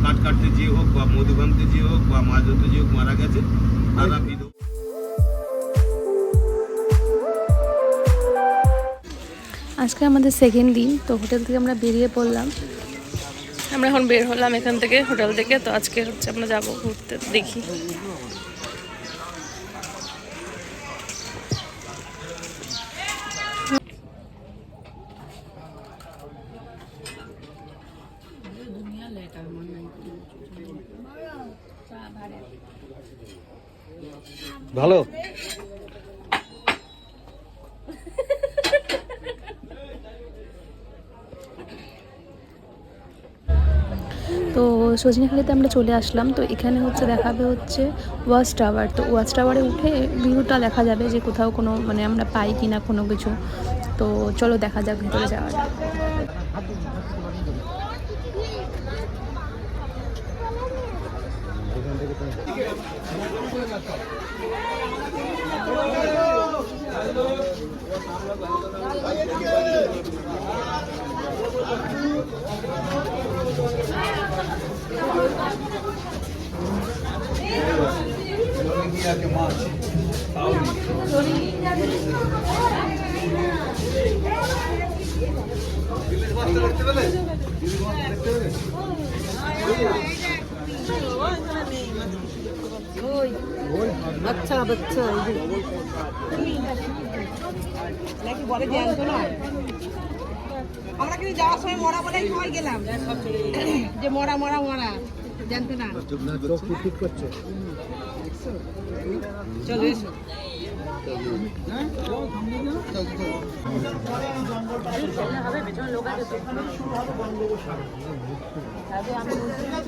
কাঠ কাটতে যে হোক বা মধু ভাঙতে যে হোক বা মাছ ধরতে যে হোক মারা গেছে তারা আজকে আমাদের সেকেন্ড দিন, তো হোটেল থেকে আমরা বেরিয়ে পড়লাম। আমরা এখন বের হলাম এখান থেকে, হোটেল থেকে। তো আজকে হচ্ছে আমরা যাবো ঘুরতে, দেখি। ভালো। তো সজনেখালিতে আমরা চলে আসলাম। তো এখানে হচ্ছে দেখাবে হচ্ছে ওয়াচ টাওয়ার। তো ওয়াচ টাওয়ারে উঠে ভিউটা দেখা যাবে যে কোথাও কোনো মানে আমরা পাই কি না কোনো কিছু। তো চলো দেখা যাক ভিতরে যাওয়া যাক। আচ্ছা বাচ্চা নাকি বলে জানতো না। আমরা কিন্তু যাওয়ার সময় মরা বলেই ভয় গেলাম যে মরা মরা মরা জানতো না। ঠিক করছে, চলো এসো।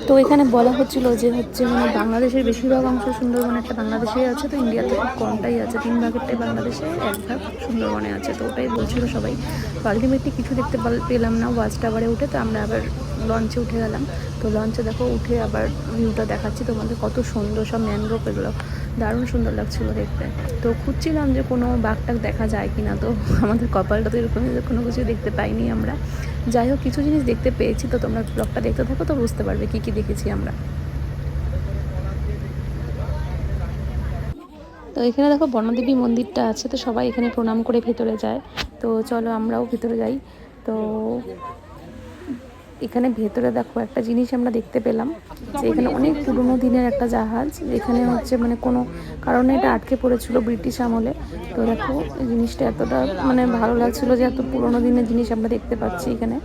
তো এখানে বলা হচ্ছিল যে হচ্ছে মানে বাংলাদেশের বেশিরভাগ অংশ সুন্দরবনে একটা বাংলাদেশে আছে, তো ইন্ডিয়াতে খুব কমটাই আছে, 3 ভাগেরটাই বাংলাদেশে, 1 ভাগ সুন্দরবনে আছে। তো ওটাই বলছিল সবাই। তো আলটিমেটলি কিছু দেখতে পেলাম না ওয়াচ টাওয়ারে উঠে। তো আমরা আবার লঞ্চে উঠে গেলাম। তো লঞ্চে দেখো উঠে আবার ভিউটা দেখাচ্ছি তোমাদের, কত সুন্দর সব ম্যানগ্রোভ, এগুলো দারুণ সুন্দর লাগছিলো দেখতে। তো খুঁজছিলাম যে কোনো বাঘটাক দেখা যায় কি না। তো আমাদের কপালটা তো এরকম, কোনো কিছু দেখতে পাইনি আমরা। যাই হোক কিছু জিনিস দেখতে পেয়েছি। তো তোমরা ব্লগটা দেখতে থাকো, তো বুঝতে পারবে কী কী দেখেছি আমরা। তো এখানে দেখো বনদেবী মন্দিরটা আছে, তো সবাই এখানে প্রণাম করে ভেতরে যায়। তো চলো আমরাও ভেতরে যাই। তো এখানে ভেতরে দেখো একটা জিনিস আমরা দেখতে পেলাম, যে এখানে অনেক পুরনো দিনের একটা জাহাজ, এখানে হচ্ছে মানে কোনো কারণে এটা আটকে পড়েছিল ব্রিটিশ আমলে। তো দেখো এই জিনিসটা এতটা মানে ভালো লাগছিল যে এত পুরনো দিনের জিনিস আমরা দেখতে পাচ্ছি এখানে।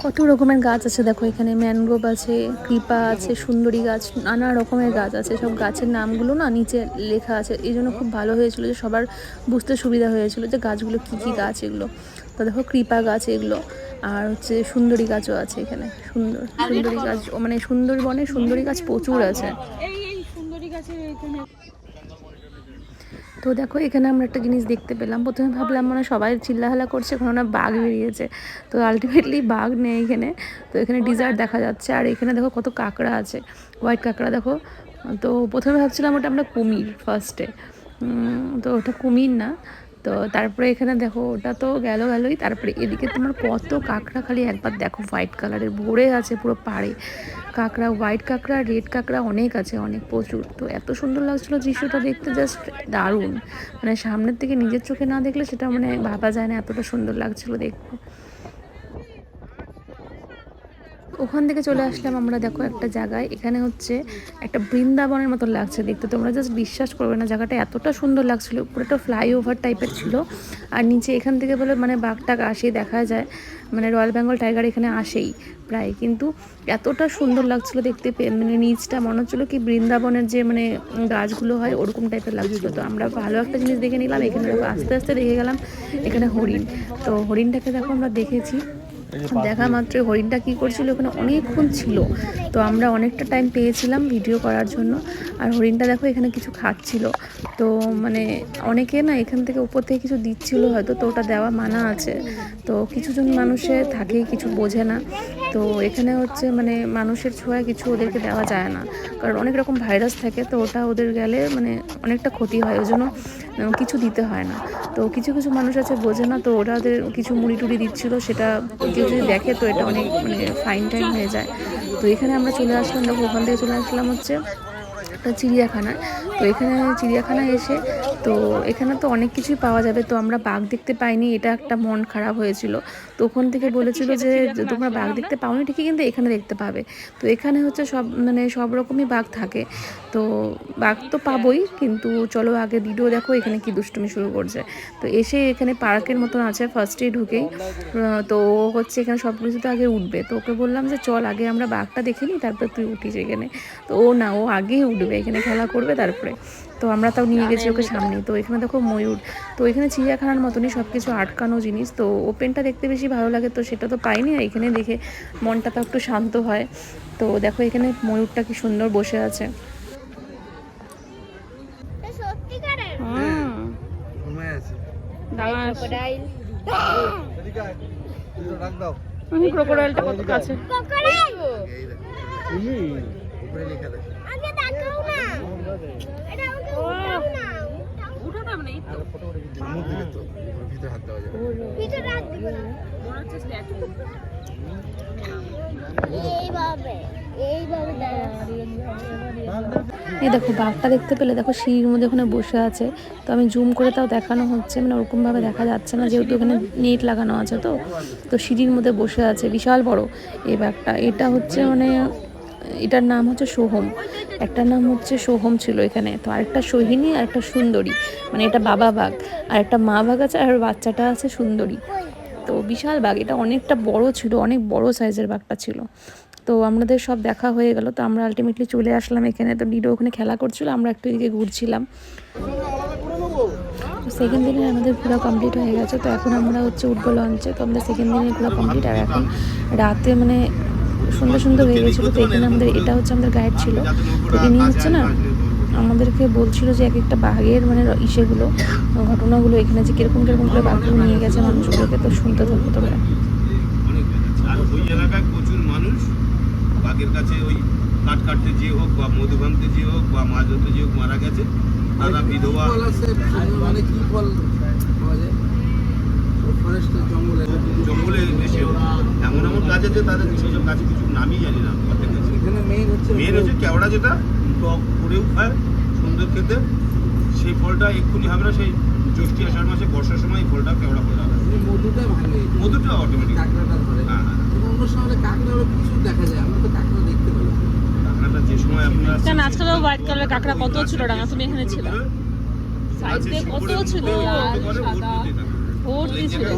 কত রকমের গাছ আছে দেখো এখানে, ম্যানগ্রোভ আছে, কৃপা আছে, সুন্দরী গাছ, নানা রকমের গাছ আছে। সব গাছের নামগুলো না নিচে লেখা আছে, এই জন্য খুব ভালো হয়েছিল যে সবার বুঝতে সুবিধা হয়েছিল যে গাছগুলো কী কী গাছ এগুলো। তো দেখো কৃপা গাছ এগুলো, আর হচ্ছে সুন্দরী গাছও আছে এখানে। সুন্দরী গাছ মানে সুন্দরবনে সুন্দরী গাছ প্রচুর আছে। তো দেখো এখানে আমরা একটা জিনিস দেখতে পেলাম। প্রথমে ভাবলাম মানে সবাই চিল্লাহাল্লা করছে, কোনো না বাঘ বেরিয়েছে। তো আলটিমেটলি বাঘ নেই এখানে। তো এখানে ডিজার্ট দেখা যাচ্ছে, আর এখানে দেখো কত কাঁকড়া আছে, হোয়াইট কাঁকড়া দেখো। তো প্রথমে ভাবছিলাম ওটা আমরা কুমির ফার্স্টে, তো ওটা কুমির না। তো তারপরে এখানে দেখো ওটা তো গেলই, তারপরে এদিকে তোমার কত কাঁকড়া, খালি একবার দেখো হোয়াইট কালারের ভরে আছে পুরো পাড়ে কাঁকড়া, হোয়াইট কাঁকড়া, রেড কাঁকড়া অনেক আছে, অনেক প্রচুর। তো এত সুন্দর লাগছিলো দৃশ্যটা দেখতে, জাস্ট দারুণ। মানে সামনের থেকে নিজের চোখে না দেখলে সেটা মানে ভাবা যায় না, এতটা সুন্দর লাগছিলো দেখতে। ওখান থেকে চলে আসলাম আমরা দেখো একটা জায়গায়, এখানে হচ্ছে একটা বৃন্দাবনের মতো লাগছে দেখতে। তোমরা জাস্ট বিশ্বাস করবে না, জায়গাটা এতটা সুন্দর লাগছিল। উপরে একটা ফ্লাইওভার টাইপের ছিল, আর নিচে এখান থেকে বলে মানে বাঘটাক আসে দেখা যায়, মানে রয়্যাল বেঙ্গল টাইগার এখানে আসেই প্রায়। কিন্তু এতটা সুন্দর লাগছিল দেখতে, মানে নিচটা মনে হচ্ছিলো কি বৃন্দাবনের যে মানে গাছগুলো হয় ওরকম টাইপের লাগছিলো। তো আমরা ভালো একটা জিনিস দেখে নিলাম এখানে। দেখো আস্তে আস্তে দেখে গেলাম এখানে হরিণ। তো হরিণটাকে দেখো আমরা দেখেছি, দেখা মাত্র হরিণটা কী করছিল ওখানে অনেকক্ষণ ছিল। তো আমরা অনেকটা টাইম পেয়েছিলাম ভিডিও করার জন্য। আর হরিণটা দেখো এখানে কিছু খাচ্ছিল। তো মানে অনেকে না এখান থেকে উপর থেকে কিছু দিচ্ছিল হয়তো, তো ওটা দেওয়া মানা আছে। তো কিছুজন মানুষে থাকে কিছু বোঝে না। তো এখানে হচ্ছে মানে মানুষের ছোঁয়ায় কিছু ওদেরকে দেওয়া যায় না, কারণ অনেক রকম ভাইরাস থাকে। তো ওটা ওদের গেলে মানে অনেকটা ক্ষতি হয়, ওই জন্য কিছু দিতে হয় না। তো কিছু কিছু মানুষ আছে বোঝে না, তো ওরাদের কিছু মুড়ি টুড়ি দিচ্ছিলো, সেটা কেউ যদি দেখে তো এটা অনেক মানে ফাইন টাইম হয়ে যায়। তো এখানে আমরা চলে আসলাম, দেখো ওখান থেকে চলে আসলাম হচ্ছে একটা চিড়িয়াখানায়। তো এখানে চিড়িয়াখানায় এসে তো এখানে তো অনেক কিছুই পাওয়া যাবে, তো আমরা বাঘ দেখতে পাইনি, এটা একটা মন খারাপ হয়েছিল। তো ওখান থেকে বলেছিল যে তোমরা বাঘ দেখতে পাওনি ঠিকই, কিন্তু এখানে দেখতে পাবে। তো এখানে হচ্ছে সব মানে সব রকমই বাঘ থাকে, তো বাঘ তো পাবোই, কিন্তু চলো আগে ভিডিও দেখো এখানে কি দুষ্টুমি শুরু করছে। তো এসে এখানে পার্কের মতন আছে ফার্স্টেই ঢুকেই, তো ও হচ্ছে এখানে সব কিছুতে আগে উঠবে। তো ওকে বললাম যে চল আগে আমরা বাঘটা দেখে নিই, তারপর তুই উঠিস এখানে। তো ও না, ও আগেই উঠবে, এখানে খেলা করবে তারপরে। তো আমরা তাও নিয়ে গেছি ওকে সামনে। তো এখানে দেখো ময়ূর, তো এখানে চিড়িয়াখানার মতনই সব কিছু আটকানো জিনিস, তো ওপেনটা দেখতে বেশি ভালো লাগে, তো সেটা তো পাইনি, আর এখানে দেখে মনটা তো একটু শান্ত হয়। তো দেখো এখানে ময়ূরটা কি সুন্দর বসে আছে। ক্রোকোডাইলটা কত কাছে। এই দেখো বাঘটা দেখতে পেলে, দেখো সিঁড়ির মধ্যে ওখানে বসে আছে। তো আমি জুম করে তাও দেখানো হচ্ছে, মানে ওরকমভাবে দেখা যাচ্ছে না যেহেতু ওখানে নেট লাগানো আছে। তো তো সিঁড়ির মধ্যে বসে আছে, বিশাল বড় এই বাঘটা। এটা হচ্ছে মানে এটার নাম হচ্ছে সোহম, একটার নাম হচ্ছে সোহম ছিল এখানে। তো আরেকটা সোহিনী আর একটা সুন্দরী, মানে এটা বাবা বাঘ, আর একটা মা বাঘ আছে, আর বাচ্চাটা আছে সুন্দরী। তো বিশাল বাঘ, এটা অনেকটা বড় ছিল, অনেক বড় সাইজের বাঘটা ছিল। তো আমাদের সব দেখা হয়ে গেল, তো আমরা আলটিমেটলি চলে আসলাম এখানে। তো ডিডো ওখানে খেলা করছিল, আমরা একটু এদিকে ঘুরছিলাম। তো সেকেন্ড দিনে আমাদের ঘোরা কমপ্লিট হয়ে গেছে। তো এখন আমরা হচ্ছে উঠবো লঞ্চে। তো আমাদের সেকেন্ড দিনে ঘোরা কমপ্লিট, আর এখন রাতে মানে সুন্দর সুন্দর হয়ে গেছিলো। তো এখানে আমাদের এটা হচ্ছে আমাদের গাইড ছিল, তো ইনি হচ্ছে না আমাদেরকে বলছিল যে এক একটা বাঘের মানে ইসেগুলো ঘটনাগুলো এখানে যে কিরকম কিরকম করে বাঘগুলো নিয়ে গেছে মানুষগুলোকে। তো শুনতে থাকবো তোমরা। আর ওই এলাকায় প্রচুর মানুষ বাঘের কাছে ওই কাঠ কাটতে যে হোক বা মধু ভাঙতে যে হোক বা মাছ ধরতে যে হোক মারা গেছে, তারা বিধবা মানে কি ফল পাওয়া যায় জঙ্গলে এসে এমন এমন গাছ আছে, তাদের সেসব গাছে কিছু নামই জানি না। এখানে মেইন হচ্ছে কেওড়া, যেটা টক করেও খায়, সুন্দর খেতে। সেই ফলটা এক্ষুনি হবে না, সেই জ্যৈষ্ঠী আষাঢ় মাসে বর্ষার সময় এই ফলটা কেওড়া ফলটা হবে। মধুটা ভালো, মধুটা অটোমেটিক কাঁকড়াটা ধরে। হ্যাঁ হ্যাঁ, অন্য সময় কাঁকড়া কিছু দেখা যায়, আমরা তো কাঁকড়া দেখতে পাই। কাঁকড়াটা যে সময় আপনার আজকাল হোয়াইট কালার কাঁকড়া কত ছিল ডাঙা, তুমি এখানে ছিল, সাইড দিয়ে কত ছিল, লাল সাদা ভর্তি ছিল।